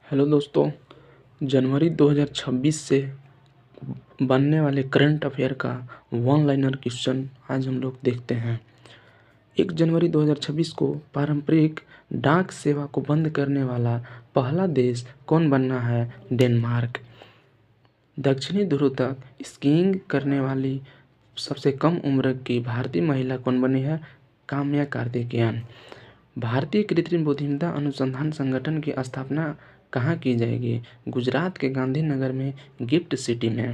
Hello दोस्तों। जनवरी 2026 से बनने वाले करंट अफेयर का वन लाइनर क्वेश्चन आज हम लोग देखते हैं। 1 जनवरी 2026 को पारंपरिक डाक सेवा को बंद करने वाला पहला देश कौन बनना है? डेनमार्क। दक्षिणी ध्रुव तक स्कीइंग करने वाली सबसे कम उम्र की भारतीय महिला कौन बनी है? काम्या कार्तिकेयन। भारतीय कृत्रिम बुद्धिमत्ता अनुसंधान संगठन की स्थापना कहाँ की जाएगी? गुजरात के गांधीनगर में गिफ्ट सिटी में।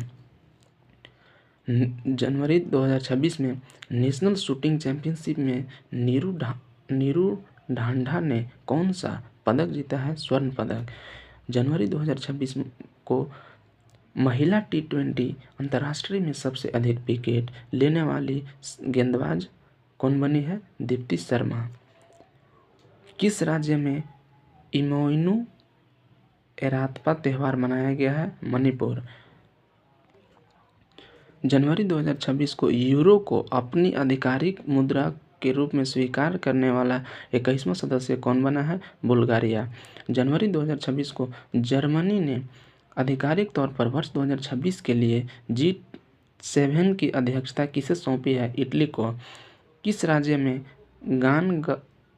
जनवरी 2026 में नेशनल शूटिंग चैंपियनशिप में नीरू ढांढा ने कौन सा पदक जीता है? स्वर्ण पदक। जनवरी 2026 को महिला T20 अंतर्राष्ट्रीय में सबसे अधिक विकेट लेने वाली गेंदबाज कौन बनी है? दीप्ति शर्मा। किस राज्य में इमोइनु एरात्पा त्यौहार मनाया गया है? मणिपुर। जनवरी 2026 को यूरो को अपनी आधिकारिक मुद्रा के रूप में स्वीकार करने वाला 21वां सदस्य कौन बना है? बुल्गारिया। जनवरी 2026 को जर्मनी ने आधिकारिक तौर पर वर्ष 2026 के लिए G7 की अध्यक्षता किसे सौंपी है? इटली को। किस राज्य में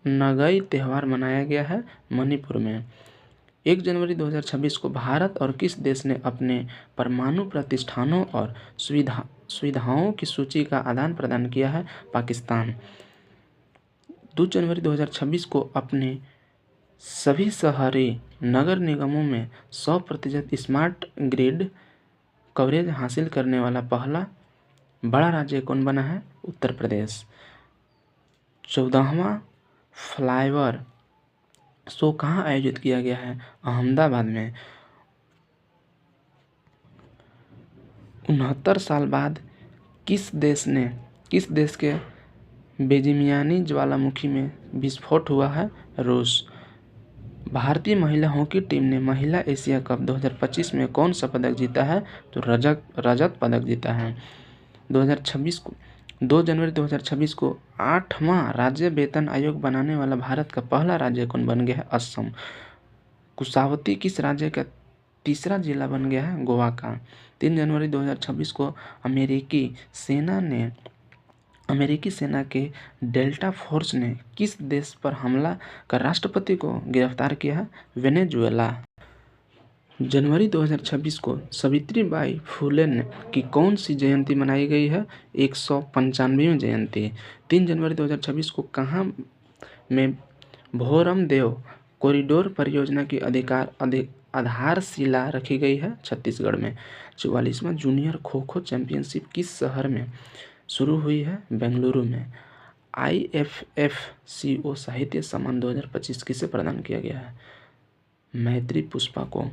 नगई त्यौहार मनाया गया है? मणिपुर में। 1 जनवरी 2026 को भारत और किस देश ने अपने परमाणु प्रतिष्ठानों और सुविधाओं की सूची का आदान प्रदान किया है? पाकिस्तान। 2 जनवरी 2026 को अपने सभी शहरी नगर निगमों में 100% स्मार्ट ग्रिड कवरेज हासिल करने वाला पहला बड़ा राज्य कौन बना है? उत्तर प्रदेश। 14वां फ्लाईओवर शो कहाँ आयोजित किया गया है? अहमदाबाद में। 69 साल बाद किस देश के बेजिमियानी ज्वालामुखी में विस्फोट हुआ है? रूस। भारतीय महिला हॉकी टीम ने महिला एशिया कप 2025 में कौन सा पदक जीता है? तो रजत पदक जीता है। 2 जनवरी 2026 को 8वां राज्य वेतन आयोग बनाने वाला भारत का पहला राज्य कौन बन गया है? असम। कुशावती किस राज्य का तीसरा जिला बन गया है? गोवा का। 3 जनवरी 2026 को अमेरिकी सेना के डेल्टा फोर्स ने किस देश पर हमला कर राष्ट्रपति को गिरफ्तार किया है? वेनेजुएला। जनवरी 2026 को सावित्रीबाई फुले की कौन सी जयंती मनाई गई है? 195वीं जयंती। 3 जनवरी 2026 को कहाँ में भोरमदेव कॉरिडोर परियोजना की आधारशिला रखी गई है? छत्तीसगढ़ में। 44वां जूनियर खो खो चैंपियनशिप किस शहर में शुरू हुई है? बेंगलुरु में। IFFCO साहित्य सम्मान 2025 किसे प्रदान किया गया है? मैत्री पुष्पा को।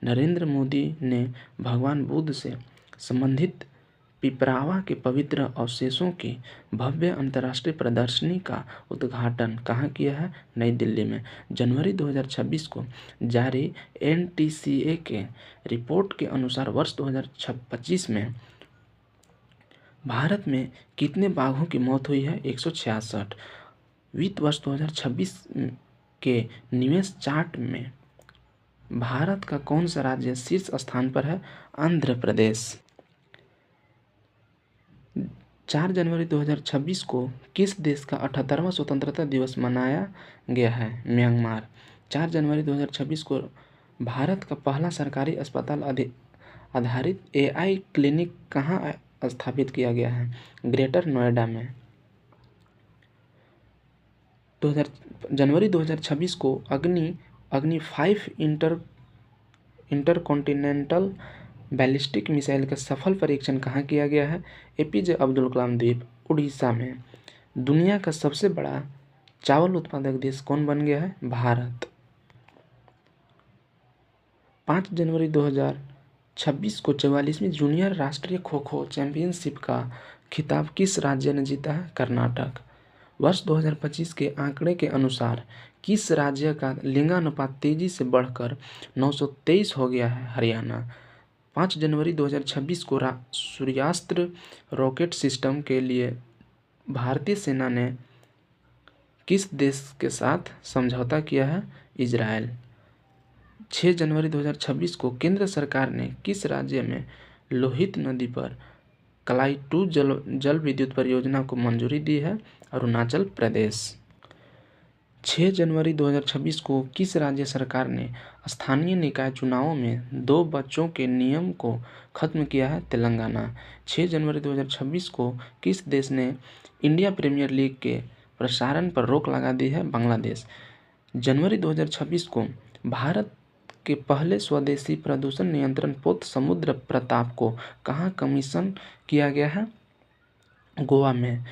नरेंद्र मोदी ने भगवान बुद्ध से संबंधित पिपरावा के पवित्र अवशेषों की भव्य अंतर्राष्ट्रीय प्रदर्शनी का उद्घाटन कहाँ किया है? नई दिल्ली में। जनवरी 2026 को जारी NTCA के रिपोर्ट के अनुसार वर्ष 2025 में भारत में कितने बाघों की मौत हुई है? 166। वित्त वर्ष 2026 के निवेश चार्ट में भारत का कौन सा राज्य शीर्ष स्थान पर है? आंध्र प्रदेश। 4 जनवरी 2026 को किस देश का 78वां स्वतंत्रता दिवस मनाया गया है? म्यांमार। 4 जनवरी 2026 को भारत का पहला सरकारी अस्पताल आधारित AI क्लिनिक कहाँ स्थापित किया गया है? ग्रेटर नोएडा में। जनवरी 2026 को अग्नि 5 इंटरकॉन्टिनेंटल बैलिस्टिक मिसाइल का सफल परीक्षण कहाँ किया गया है? APJ अब्दुल कलाम द्वीप, उड़ीसा में। दुनिया का सबसे बड़ा चावल उत्पादक देश कौन बन गया है? भारत। 5 जनवरी 2026 को 44वीं जूनियर राष्ट्रीय खो खो चैंपियनशिप का खिताब किस राज्य ने जीता है? कर्नाटक। वर्ष 2025 के आंकड़े के अनुसार किस राज्य का लिंगानुपात तेजी से बढ़कर 923 हो गया है? हरियाणा। 5 जनवरी 2026 को सूर्यास्त्र रॉकेट सिस्टम के लिए भारतीय सेना ने किस देश के साथ समझौता किया है? इजरायल। 6 जनवरी 2026 को केंद्र सरकार ने किस राज्य में लोहित नदी पर कलाई 2 जल विद्युत परियोजना को मंजूरी दी है? अरुणाचल प्रदेश। 6 जनवरी 2026 को किस राज्य सरकार ने स्थानीय निकाय चुनावों में 2 बच्चों के नियम को खत्म किया है? तेलंगाना। 6 जनवरी 2026 को किस देश ने इंडिया प्रीमियर लीग के प्रसारण पर रोक लगा दी है? बांग्लादेश। जनवरी 2026 को भारत के पहले स्वदेशी प्रदूषण नियंत्रण पोत समुद्र प्रताप को कहाँ कमीशन किया गया है? गोवा में।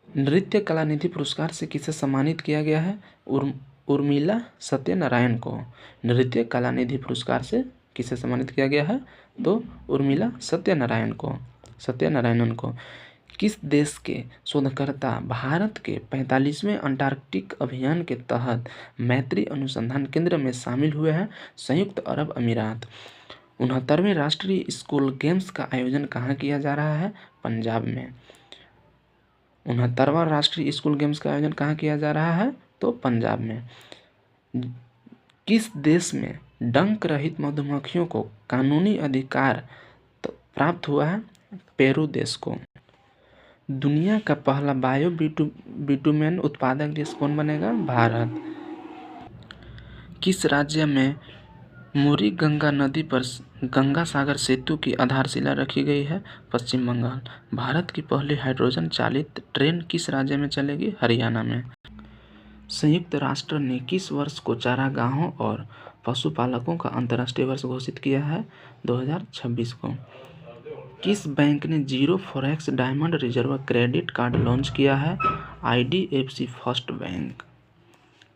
नृत्य कलानिधि पुरस्कार से किसे सम्मानित किया गया है? उर्मिला सत्यनारायण को। नृत्य कलानिधि पुरस्कार से किसे सम्मानित किया गया है? तो उर्मिला सत्यनारायणन को। किस देश के शोधकर्ता भारत के 45वें अंटार्कटिक अभियान के तहत मैत्री अनुसंधान केंद्र में शामिल हुए हैं? संयुक्त अरब अमीरात। 69वें राष्ट्रीय स्कूल गेम्स का आयोजन कहाँ किया जा रहा है? पंजाब में। 69वां राष्ट्रीय स्कूल गेम्स का आयोजन कहाँ किया जा रहा है? तो पंजाब में। किस देश में डंक रहित मधुमक्खियों को कानूनी अधिकार प्राप्त हुआ है? पेरू देश को। दुनिया का पहला बायो बिटुमेन उत्पादक देश कौन बनेगा? भारत। किस राज्य में मुरी गंगा नदी पर गंगा सागर सेतु की आधारशिला रखी गई है? पश्चिम बंगाल। भारत की पहली हाइड्रोजन चालित ट्रेन किस राज्य में चलेगी? हरियाणा में। संयुक्त राष्ट्र ने किस वर्ष को चारागाहों और पशुपालकों का अंतर्राष्ट्रीय वर्ष घोषित किया है? 2026 को। किस बैंक ने zero forex diamond reserve credit card launch किया है? IDFC first bank.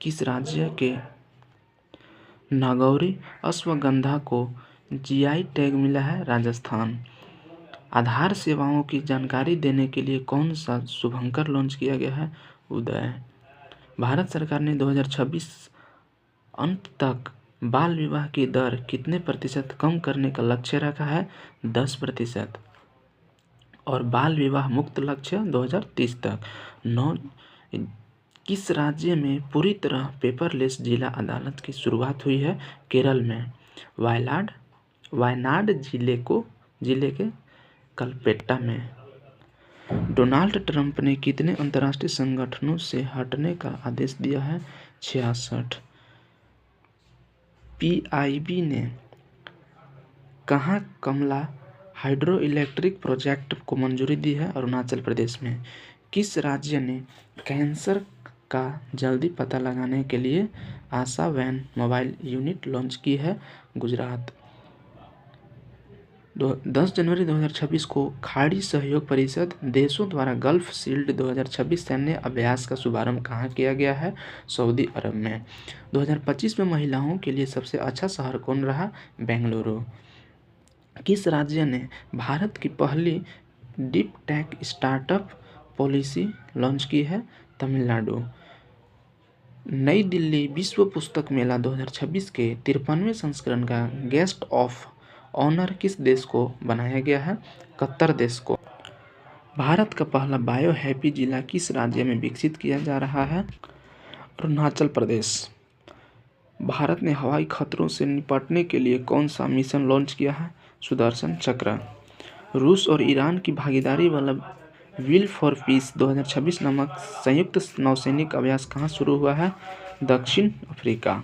किस राज्य के नागौरी अश्वगंधा को GI टैग मिला है? राजस्थान। आधार सेवाओं की जानकारी देने के लिए कौन सा शुभंकर लॉन्च किया गया है? उदय। भारत सरकार ने 2026 अंत तक बाल विवाह की दर कितने प्रतिशत कम करने का लक्ष्य रखा है? 10%। और बाल विवाह मुक्त लक्ष्य 2030 तक। 9 किस राज्य में पूरी तरह पेपरलेस जिला अदालत की शुरुआत हुई है? केरल में। वायनाड जिले के कलपेट्टा में। डोनाल्ड ट्रंप ने कितने अंतर्राष्ट्रीय संगठनों से हटने का आदेश दिया है? 66। PIB ने कहाँ कमला हाइड्रो इलेक्ट्रिक प्रोजेक्ट को मंजूरी दी है? अरुणाचल प्रदेश में। किस राज्य ने कैंसर का जल्दी पता लगाने के लिए आशा वैन मोबाइल यूनिट लॉन्च की है? गुजरात। 10 जनवरी 2026 को खाड़ी सहयोग परिषद देशों द्वारा गल्फ शील्ड 2026 सैन्य अभ्यास का शुभारंभ कहाँ किया गया है? सऊदी अरब में। 2025 में महिलाओं के लिए सबसे अच्छा शहर कौन रहा? बेंगलुरु। किस राज्य ने भारत की पहली deep tech startup policy launch की है? तमिलनाडु। नई दिल्ली विश्व पुस्तक मेला 2026 के 53वें संस्करण का गेस्ट ऑफ ऑनर किस देश को बनाया गया है? कतर देश को। भारत का पहला बायो हैप्पी जिला किस राज्य में विकसित किया जा रहा है? अरुणाचल प्रदेश। भारत ने हवाई खतरों से निपटने के लिए कौन सा मिशन लॉन्च किया है? सुदर्शन चक्र। रूस और ईरान की भागीदारी वाला विल फॉर पीस 2026 नामक संयुक्त नौसैनिक अभ्यास कहाँ शुरू हुआ है? दक्षिण अफ्रीका।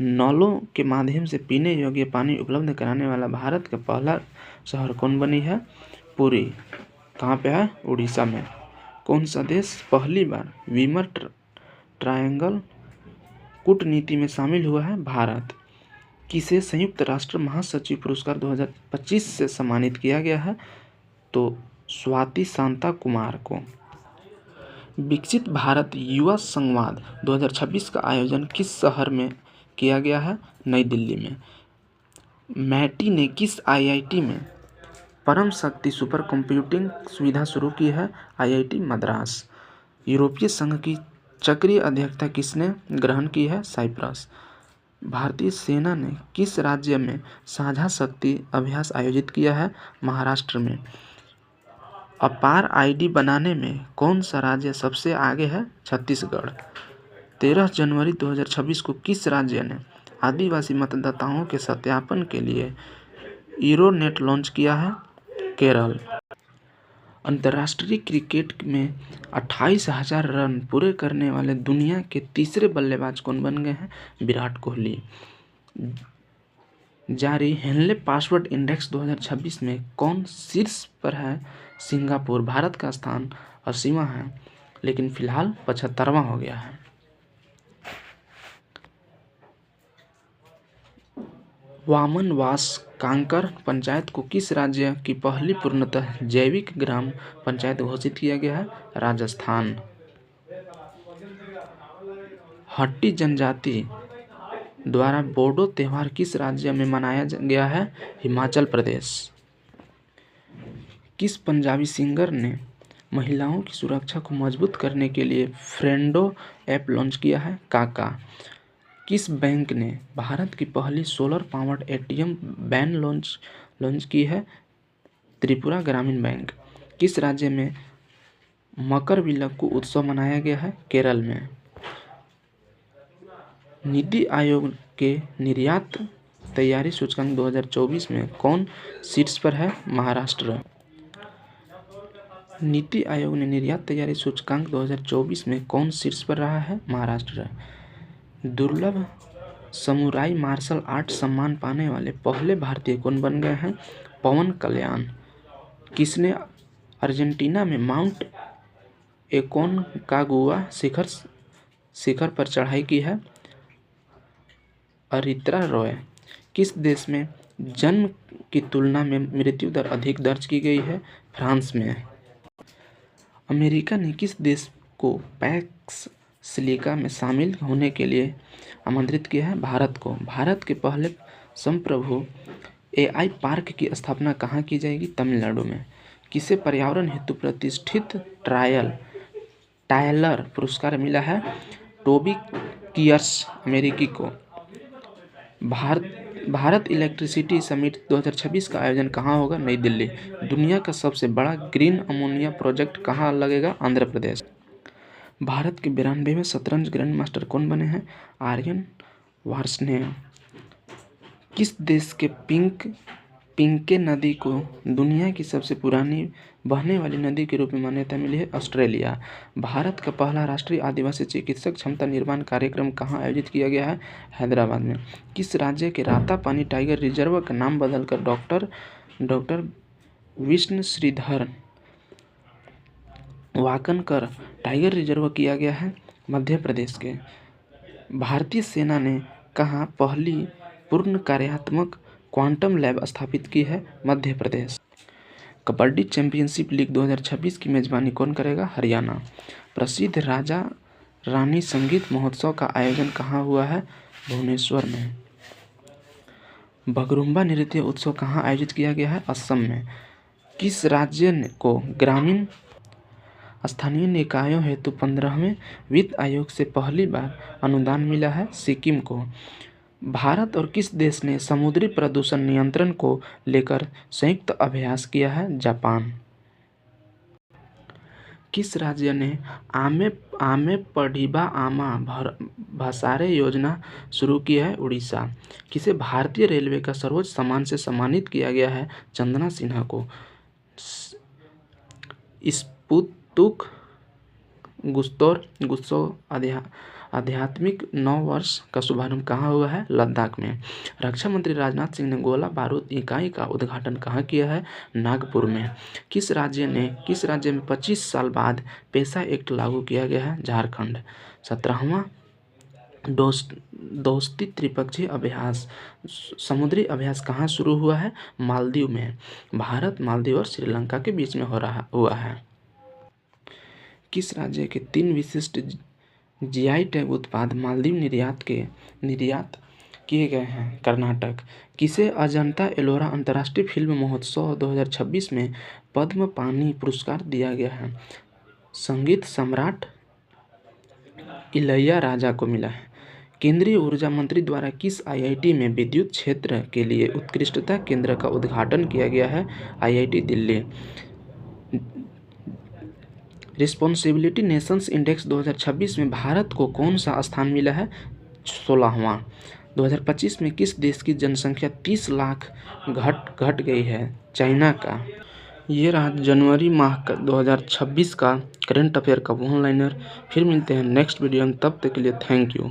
नलों के माध्यम से पीने योग्य पानी उपलब्ध कराने वाला भारत का पहला शहर कौन बनी है? पुरी। कहाँ पे है? उड़ीसा में। कौन सा देश पहली बार वीमर ट्रायंगल कूटनीति में शामिल हुआ है? भारत। किसे संयुक्त राष्ट्र महासचिव पुरस्कार 2025 से सम्मानित किया गया है? तो स्वाति शांता कुमार को। विकसित भारत युवा संवाद 2026 का आयोजन किस शहर में किया गया है? नई दिल्ली में। मैटी ने किस IIT में परम शक्ति सुपर कंप्यूटिंग सुविधा शुरू की है? IIT मद्रास। यूरोपीय संघ की चक्रीय अध्यक्षता किसने ग्रहण की है? साइप्रस। भारतीय सेना ने किस राज्य में साझा शक्ति अभ्यास आयोजित किया है? महाराष्ट्र में। अपार ID बनाने में कौन सा राज्य सबसे आगे है? छत्तीसगढ़। 13 जनवरी 2026 को किस राज्य ने आदिवासी मतदाताओं के सत्यापन के लिए यूरोनेट लॉन्च किया है? केरल। अंतर्राष्ट्रीय क्रिकेट में 28,000 रन पूरे करने वाले दुनिया के तीसरे बल्लेबाज कौन बन गए हैं? विराट कोहली। जारी हेनले पासवर्ड इंडेक्स 2026 में कौन शीर्ष पर है? सिंगापुर। भारत का स्थान 80वां है, लेकिन फिलहाल 75वां हो गया है। वामनवास कांकर पंचायत को किस राज्य की पहली पूर्णतः जैविक ग्राम पंचायत घोषित किया गया है? राजस्थान। हट्टी जनजाति द्वारा बोडो त्योहार किस राज्य में मनाया गया है? हिमाचल प्रदेश। किस पंजाबी सिंगर ने महिलाओं की सुरक्षा को मजबूत करने के लिए फ्रेंडो ऐप लॉन्च किया है? काका। किस बैंक ने भारत की पहली solar powered ATM van launch की है? त्रिपुरा ग्रामीण बैंक। किस राज्य में मकरविलक्कू उत्सव मनाया गया है? केरल में। नीति आयोग के निर्यात तैयारी सूचकांक 2024 में कौन शीर्ष पर है? महाराष्ट्र। नीति आयोग ने निर्यात तैयारी सूचकांक 2024 में कौन शीर्ष पर रहा है? महाराष्ट्र। दुर्लभ समुराई मार्शल आर्ट सम्मान पाने वाले पहले भारतीय कौन बन गए हैं? पवन कल्याण। किसने अर्जेंटीना में माउंट एकोनकागुआ शिखर पर चढ़ाई की है? अरित्रा रॉय। किस देश में जन्म की तुलना में मृत्यु दर अधिक दर्ज की गई है? फ्रांस में। अमेरिका ने किस देश को पैक्स सिलिका में शामिल होने के लिए आमंत्रित किया है? भारत को। भारत के पहले संप्रभु एआई पार्क की स्थापना कहाँ की जाएगी? तमिलनाडु में। किसे पर्यावरण हेतु प्रतिष्ठित टायलर पुरस्कार मिला है? टोबी कियर्स अमेरिकी को। भारत इलेक्ट्रिसिटी समिट 2026 का आयोजन कहाँ होगा? नई दिल्ली। दुनिया का सबसे बड़ा ग्रीन अमोनिया प्रोजेक्ट कहाँ लगेगा? आंध्र प्रदेश। भारत के 92वें शतरंज ग्रैंड मास्टर कौन बने हैं? आर्यन वार्ष्णेय। किस देश के पिंके नदी को दुनिया की सबसे पुरानी बहने वाली नदी के रूप में मान्यता मिली है? ऑस्ट्रेलिया। भारत का पहला राष्ट्रीय आदिवासी चिकित्सक क्षमता निर्माण कार्यक्रम कहाँ आयोजित किया गया है? हैदराबाद में। किस राज्य के रातापानी टाइगर रिजर्व का नाम बदलकर doctor Vishnu Shridhar Wakankar tiger reserve किया गया है? मध्य प्रदेश के। भारतीय सेना ने कहाँ पहली पूर्ण कार्यात्मक क्वांटम लैब स्थापित की है? मध्य प्रदेश। कबड्डी चैंपियनशिप लीग 2026 की मेजबानी कौन करेगा? हरियाणा। प्रसिद्ध राजा रानी संगीत महोत्सव का आयोजन कहाँ हुआ है? भुवनेश्वर में। बगरुम्बा नृत्य उत्सव कहाँ आयोजित किया गया है? असम में। किस राज्य को ग्रामीण स्थानीय निकायों हेतु 15वें वित्त आयोग से पहली बार अनुदान मिला है? सिक्किम को। भारत और किस देश ने समुद्री प्रदूषण नियंत्रण को लेकर संयुक्त अभ्यास किया है? जापान। किस राज्य ने आमे पढ़िबा आमा भसारे योजना शुरू की है? उड़ीसा। किसे भारतीय रेलवे का सर्वोच्च सम्मान से सम्मानित किया गया है? चंदना सिन्हा को। स्पुतुक गुस्तोव आध्यात्मिक नव वर्ष का शुभारंभ कहाँ हुआ है? लद्दाख में। रक्षा मंत्री राजनाथ सिंह ने गोला बारूद इकाई का उद्घाटन कहाँ किया है? नागपुर में। किस राज्य में 25 साल बाद पेशा एक्ट लागू किया गया है? झारखंड। 17वां दोस्ती त्रिपक्षीय अभ्यास समुद्री अभ्यास कहाँ शुरू हुआ है? मालदीव में। भारत, मालदीव और श्रीलंका के बीच में हुआ है। किस राज्य के 3 विशिष्ट जीआई टैग उत्पाद मालदीव निर्यात किए गए हैं? कर्नाटक। किसे अजंता एलोरा अंतर्राष्ट्रीय फिल्म महोत्सव 2026 में पद्म पानी पुरस्कार दिया गया है? संगीत सम्राट इलैयाराजा को मिला है। केंद्रीय ऊर्जा मंत्री द्वारा किस आईआईटी में विद्युत क्षेत्र के लिए उत्कृष्टता केंद्र का उद्घाटन किया गया है? IIT Delhi. Responsibility Nations index 2026 में भारत को कौन सा स्थान मिला है? 16वां। 2025 में किस देश की जनसंख्या 30 लाख घट गई है? चाइना का। ये रहा जनवरी माह का 2026 का करंट अफेयर का वन लाइनर। फिर मिलते हैं नेक्स्ट वीडियो में, तब तक के लिए थैंक यू।